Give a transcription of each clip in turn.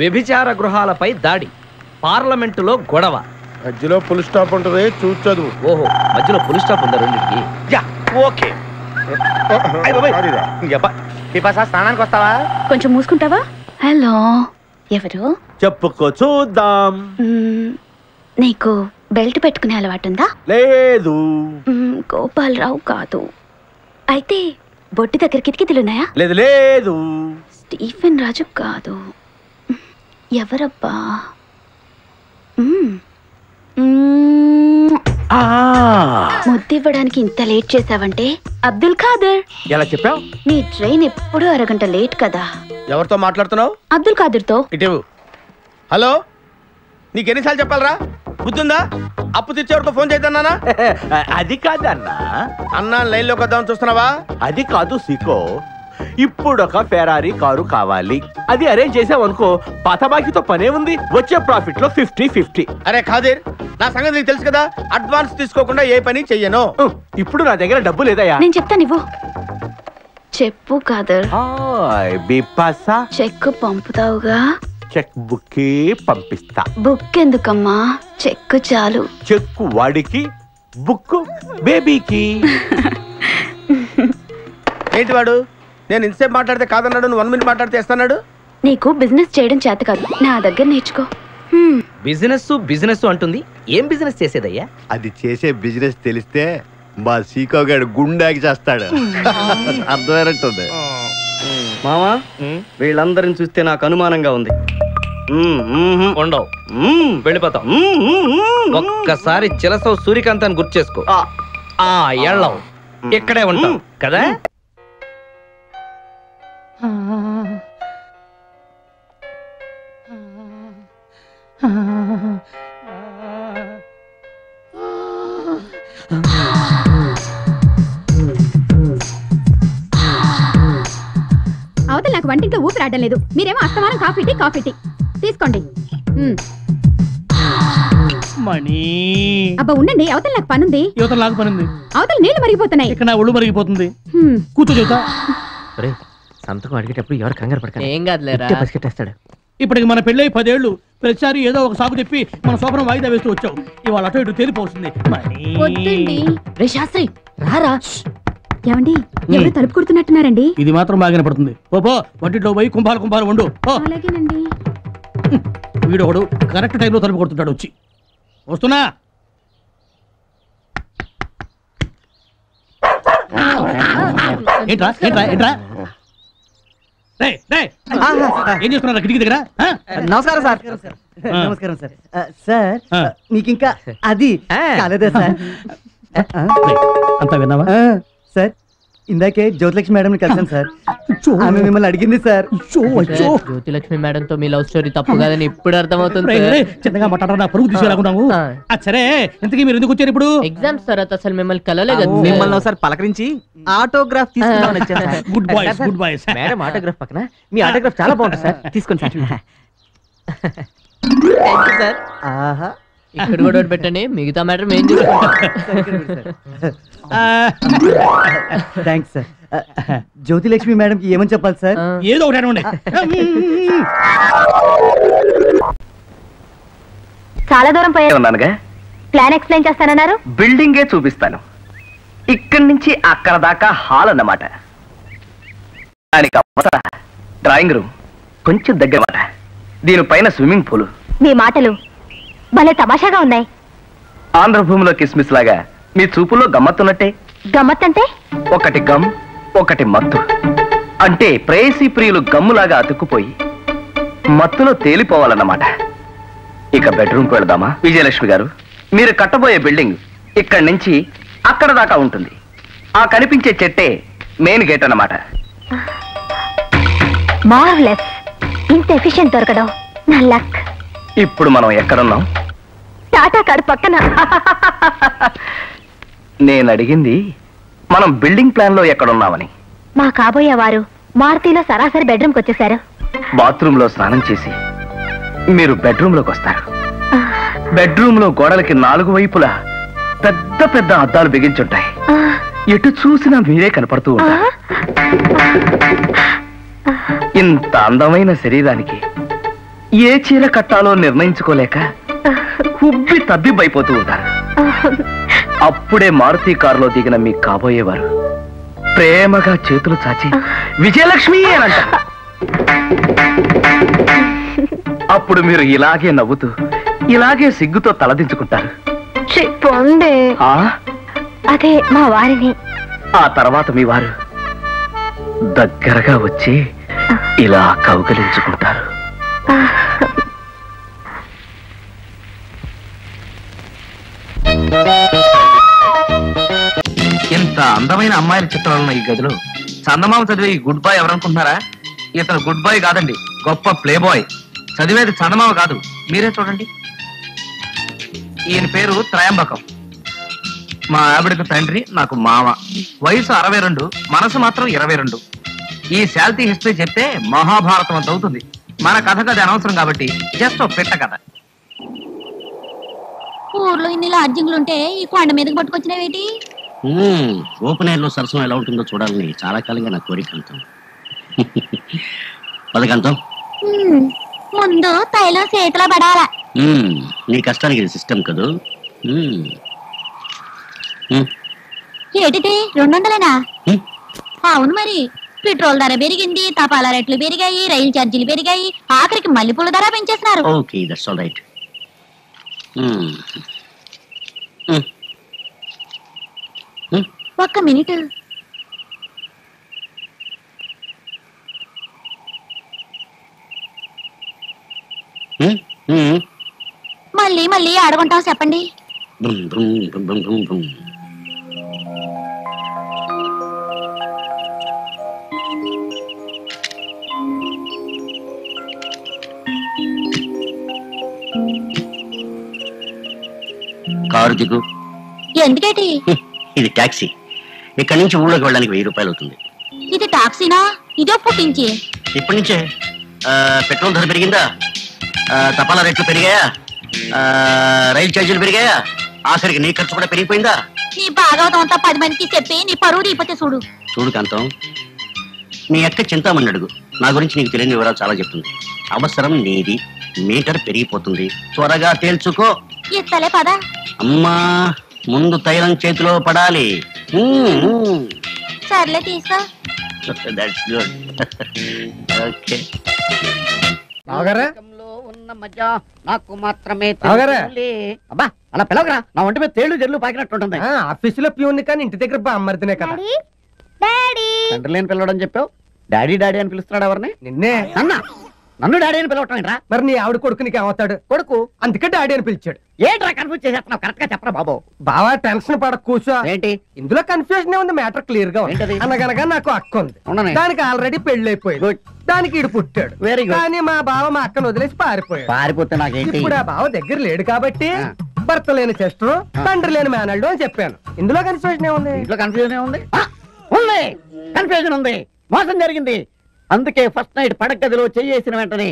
వ్యభిచార గృహాలపై దాడి, పార్లమెంటులో గొడవ. మధ్యలో ఫుల్ స్టాప్ ఉంటుంది, చూసి చదువు. ఓహో, మధ్యలో ఫుల్ స్టాప్ ఉందా రెండింటికి? ఓకే. స్నానానికి వస్తావా? కొంచెం మూసుకుంటావా? హలో, ఎవరు? చెప్పుకో చూద్దాం. నీకు బెల్ట్ పెట్టుకునే అలవాటుందా? లేదు. గోపాలరావు కాదు. అయితే బొట్టి దగ్గర కిటికీలున్నాయా? లేదు లేదు. స్టీఫెన్ రాజు కాదు. ఎవరబ్బా? ముద్దివ్వడానికి ఇంత లేట్ చేసావంటే అబ్దుల్ ఖాదర్. ఎలా చెప్పావు? నీ ట్రైన్ ఎప్పుడు అరగంట లేట్ కదా. ఎవరితో మాట్లాడుతున్నావు? అబ్దుల్ ఖాదర్ తో. ఇటు. హలో, నీకెన్నిసార్లు చెప్పాలరా? బుద్ధిందా? అప్పు తెచ్చేవారితో ఫోన్ చేద్దానా? అది కాదన్నా. అన్నా లైన్ లోకి వద్దామని చూస్తున్నావా? అది కాదు సీకో. ఇప్పుడు ఒక ఫెరారీ కారు కావాలి. అది అరేంజ్ చేసావనుకో, పాత బాకీతో పనే ఉంది. వచ్చే ప్రాఫిట్ లో 50-50. అరే ఖాదీర్, నా సంగతి నీకు తెలుసు కదా. అడ్వాన్స్ తీసుకోకుండా ఏ పని చెయ్యను. ఇప్పుడు నా దగ్గర డబ్బు లేదయ్యా. నేను చెప్తాను, ఇవ్వు. చెప్పు ఖాదర్. చెక్ పంపుతావుగా? చెక్ బుక్ పంపిస్తా. బుక్ ఎందుకమ్మా, చెక్ చాలు. చెక్ వాడికి, బుక్ బేబీకి. ఏంటి వాడు? నేను ఇంతసేపు మాట్లాడితే కాదన్నాడు, నువ్వు 1 మినిట్ మాట్లాడితే ఇస్తాడు. నీకు బిజినెస్ చేయడం చేత కాదు, నా దగ్గర నేర్చుకో. బిజినెస్ బిజినెస్ అంటుంది. ఏం బిజినెస్ చేసేదయ్యా? అది చేసే బిజినెస్ తెలిస్తే మా సీకో గారు గుండాకి చేస్తాడు. అర్థమైనట్టుంది. మామా, వీళ్ళందరిని చూస్తే నాకు అనుమానంగా ఉంది. ఉండవు, వెళ్ళిపోతాం. ఒక్కసారి చిలసవు సూర్యకాంతాన్ని గుర్తు చేసుకో. ఎళ్ళవు, ఇక్కడే ఉంటాం కదా. అవతల నాకు వంటింట్లో ఊపిరి ఆడడం లేదు. మీరేమో అస్తమానం కాఫీ టీ కాఫీ టీ తీసుకోండి. మణి, అబ్బా ఉండండి, అవతల నాకు పనుంది. యువతల నాకు పనుంది. అవతల నీళ్లు మరిగిపోతున్నాయి. ఇక్కడ నా ఒళ్ళు మరిగిపోతుంది. కూర్చో చెబుతా. సంతకం అడిగేటప్పుడు ఎవరు కంగారు పడక. ఏం కాదులేరా, పసికెట్టేస్తాడు. ఇప్పటికి మన పెళ్ళై 10 ఏళ్ళు. ప్రతిసారి ఏదో ఒక సాగు చెప్పి మన సోపనం వాయిదా వేస్తూ వచ్చావు. ఇవాళ అటు ఇటు తేలిపోతుంది. శాస్త్రి రారా. ఏమండి, ఎవరు తలుపు కొడుతున్నట్టున్నారండి? ఇది మాత్రం బాగానే పడుతుంది. ఓపో, వంటిట్లో పోయి కుంభాలు వండు. అలాగేనండి. వీడు ఒకడు కరెక్ట్ టైంలో తలుపు కొడుతుంటాడు. వచ్చి వస్తున్నా. ఏంట్రా ఏంట్రా ఏంట్రా ఏం చేస్తున్నారు కిటికీ దగ్గర? నమస్కారం సార్. నమస్కారం సార్. సార్, మీకు ఇంకా అది కాలేదా సార్? అంతా విన్నావా సార్? ఇందాకే జ్యోతిలక్ష్మి మేడం కలిసాను సార్. ఆమె మిమ్మల్ని అడిగింది సార్. జ్యోతిలక్ష్మి మేడం తో మీ లవ్ స్టోరీ తప్పు కాదని ఇప్పుడు అర్థమవుతుంది. చిన్నగా మాట్లాడారు, నా పరుగు తీసుకెళ్ళాకున్నాము. సరే, ఇంతకీ మీరు ఎందుకు వచ్చారు ఇప్పుడు? ఎగ్జామ్స్ తర్వాత అసలు మిమ్మల్ని కలవలే కదా. మిమ్మల్ని ఒకసారి పలకరించి ఆటోగ్రాఫ్ తీసుకుందామని వచ్చాను sir. Good boys, good boys. Madam autograph పక్కన మీ ఆటోగ్రాఫ్ చాలా బాగుంటుంది సార్, తీసుకోండి సార్. సార్, ఆహా, ఇక్కడ కూడా పెట్టండి, మిగతా మ్యాటర్ మేము చూసుకుంటాం. Thanks sir. జ్యోతిలక్ష్మి మేడం కి ఏమని చెప్పాలి సార్? ఏదో ఒకటి అనండి. చాలా దూరం ఉన్నానుగా. ప్లాన్ ఎక్స్ప్లెయిన్ చేస్తానన్నారు. బిల్డింగే చూపిస్తాను. ఇక్కడి నుంచి అక్కడ దాకా హాల్ అన్నమాట. దానికి అవతల డ్రాయింగ్ రూమ్, కొంచెం దగ్గర మాట. దీనిపైన స్విమ్మింగ్ పూల్. మీ మాటలు భలే తమాషాగా ఉన్నాయి. ఆంధ్రభూమిలో కిస్మిస్ లాగా మీ చూపుల్లో గమ్మత్తున్నట్టే. గమ్మత్తంటే? ఒకటి గమ్, ఒకటి మత్తు. అంటే ప్రేయసీ ప్రియులు గమ్ములాగా అతుక్కుపోయి మత్తులో తేలిపోవాలన్నమాట. ఇక బెడ్రూమ్కి వెళదామా? విజయలక్ష్మి గారు, మీరు కట్టబోయే బిల్డింగ్ ఇక్కడి నుంచి అక్కడ దాకా ఉంటుంది. ఆ కనిపించే చెట్టే మెయిన్ గేట్ అన్నమాట. మార్వెలస్. ఇంత ఎఫిషియెంట్ దొరకడం నా లక్. ఇప్పుడు మనం ఎక్కడున్నాం? టాటా కారు పక్కన. నేను అడిగింది మనం బిల్డింగ్ ప్లాన్ లో ఎక్కడున్నామని. మా కాబోయే వారు మారుతిలో సరాసరి బెడ్రూమ్కి వచ్చేసారు. బాత్రూమ్ లో స్నానం చేసి మీరు బెడ్రూమ్ లోకి వస్తారు. బెడ్రూమ్ లో గోడలకి 4 వైపులా పెద్ద పెద్ద అద్దాలు బిగించుంటాయి. ఎటు చూసినా మీరే కనపడుతూ ఉంటారు. ఇంత అందమైన శరీరానికి ఏ చీర కట్టాలో నిర్ణయించుకోలేక ఉబ్బి తబ్బిబ్బైపోతూ ఉంటారు. అప్పుడే మారుతి కారులో దిగిన మీ కాబోయేవారు ప్రేమగా చేతులు చాచి విజయలక్ష్మి అని అంటారు. అప్పుడు మీరు ఇలాగే నవ్వుతూ ఇలాగే సిగ్గుతో తలదించుకుంటారు. అదే మా వారిని. ఆ తర్వాత మీ వారు దగ్గరగా వచ్చి ఇలా కౌగలించుకుంటారు. ఇంత అందమైన అమ్మాయిల చిత్రాలు ఉన్న ఈ గదిలో చందమామ చదివే ఈ గుడ్ బాయ్ ఎవరనుకుంటున్నారా? ఇతను గుడ్ బాయ్ కాదండి, గొప్ప ప్లే బాయ్. చదివేది చందమామ కాదు, మీరే చూడండి. ఈయన పేరు త్రయంబకం. మా ఆవిడకు తండ్రి, నాకు మామ. వయసు 62, మనసు మాత్రం 22. ఈ శాల్తీ హిస్టరీ చెప్తే మహాభారతం అంత అవుతుంది. మన కథకు అది అనవసరం కాబట్టి జస్ట్ ఒక పెట్ట కథ. ఊర్లో ఇన్ని లాడ్జింగ్లుంటే ఈ కొండ మీదకి పట్టుకొచ్చినవేటి? ఓపెన్ ఎయిర్ లో సరసం ఎలా ఉంటుందో చూడాలని చాలా కాలంగా నా కోరిక. అంతం పదకంతం ముందు తైలం చేతిలో పడాలా. నీ కష్టానికి ఇది సిస్టమ్ కదూ. ఏటిది 200? అవును మరి. పెట్రోల్ ధర పెరిగింది, తపాలా రేట్లు పెరిగాయి, రైలు ఛార్జీలు పెరిగాయి, ఆఖరికి మల్లెపూల ధర పెంచేస్తున్నారు. Okay, that's all right. ఒక్క మినిట్. మళ్ళీ మళ్ళీ ఆడుకుంటాం చెప్పండి. కారు దిగు. ఎందుకేటి? ఇది టాక్సీ. ఇక్కడి నుంచి ఊళ్ళోకి వెళ్ళడానికి 1000 రూపాయలు అవుతుంది. ఇది టాక్సీనా? ఇదో పుట్టించి ఇప్పటి నుంచే పెట్రోల్ ధర పెరిగిందా, తపాలా రేట్లు పెరిగాయా, రైలు ఛార్జీలు పెరిగాయా, ఆఖరికి నీ ఖర్చు కూడా పెరిగిపోయిందా? నీ భాగవతం అంతా 10 మందికి చెప్పి నీ పరువు తీపోతే చూడు. చూడు కాంతం, నీ అక్క చింతామణి అడుగు. నా గురించి నీకు తెలియని వివరాలు చాలా చెప్తుంది. అవసరం నీది, మీటర్ పెరిగిపోతుంది, త్వరగా తేల్చుకో. ఎత్తలే పద. అమ్మా, ముందు తైలం చేతిలో పడాలి. సర్లే తీసుకో. That's good. ఓకే. నాకు మాత్రమే అబ్బా అలా పిలవగరా, నా ఒంటి మీద తేళ్లు జల్లు పాకినట్టుంటుంది. ఆఫీసులో ప్యూన్ కానీ ఇంటి దగ్గర బామ్మర్దినే కదా. తండ్రి లేని పిల్లవడం చెప్పావు, డాడీ డాడీ అని పిలుస్తున్నాడు. ఎవరిని? నిన్నే. నన్ను డాడీ అని పిలవటం ఏంట్రా? మరి నీ ఆవిడ కొడుకు నీకు ఏమవుతాడు? కొడుకు, అందుకే డాడీ అని పిలిచాడు. ఏంట్రా కన్ఫ్యూజ్ చేసేస్తున్నావు? కరెక్ట్ గా చెప్పరా బాబు. బావా టెన్షన్ పడక కూర్చో. ఏంటి ఇందులో కన్ఫ్యూజన్ ఉంది? మ్యాటర్ క్లియర్ గా ఉంది. అనగనగా నాకు అక్క ఉంది, దానికి ఆల్రెడీ పెళ్లి అయిపోయింది, దానికి ఇడు పుట్టాడు. Very good. కానీ మా బావ మా అక్కను వదిలేసి పారిపోతే నాకేంటి? ఇప్పుడు ఆ బావ దగ్గర లేడు కాబట్టి భర్త లేని సిస్టర్, తండ్రి లేని మేనల్డు అని చెప్పాను. ఇందులో కన్ఫ్యూజన్ ఏముంది? ఇంట్లో కన్ఫ్యూజన్ ఏముంది? ఉంది, కన్ఫ్యూజన్ ఉంది. మోసం జరిగింది. అందుకే ఫస్ట్ నైట్ పడగదిలో చెయ్యేసిన వెంటనే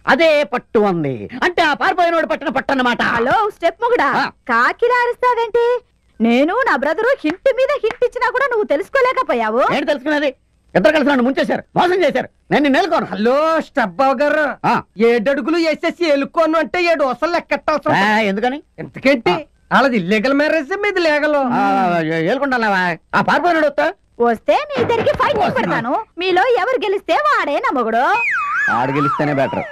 అదే పట్టు ఉంది. అంటే ఆ పారిపోయినోడు పట్టిన పట్టు అన్నమాట. హలో స్టెప్ మొగుడా, కాకిలా అరుస్తావేంటి? నేను నా బ్రదరు హింట్ మీద హింట్ ఇచ్చినా కూడా నువ్వు తెలుసుకోలేకపోయావు. ఏంటి తెలుసుకునేది? ఇద్దరు కలిసి నన్ను ముంచేశారు, మోసం చేశారు. నేను నిన్ను ఎలుకోను. హలో స్టెప్ బాబు గారు, 7 అడుగులు వేసేసి ఎలుకోను అంటే 7 వసలు లెక్కెట్టాల్సి. ఎందుకని? ఎందుకేంటి? వాళ్ళది ఇల్లీగల్ మ్యారేజ్, మీది లీగల్. ఏలుకుంటావా? ఆ పారిపోయినాడు వస్తే మీ ఇద్దరికి ఫైట్ పెడతాను. మీలో ఎవరు గెలిస్తే వాడే నా మొగుడు. ఆడు గెలిస్తేనే బెటర్.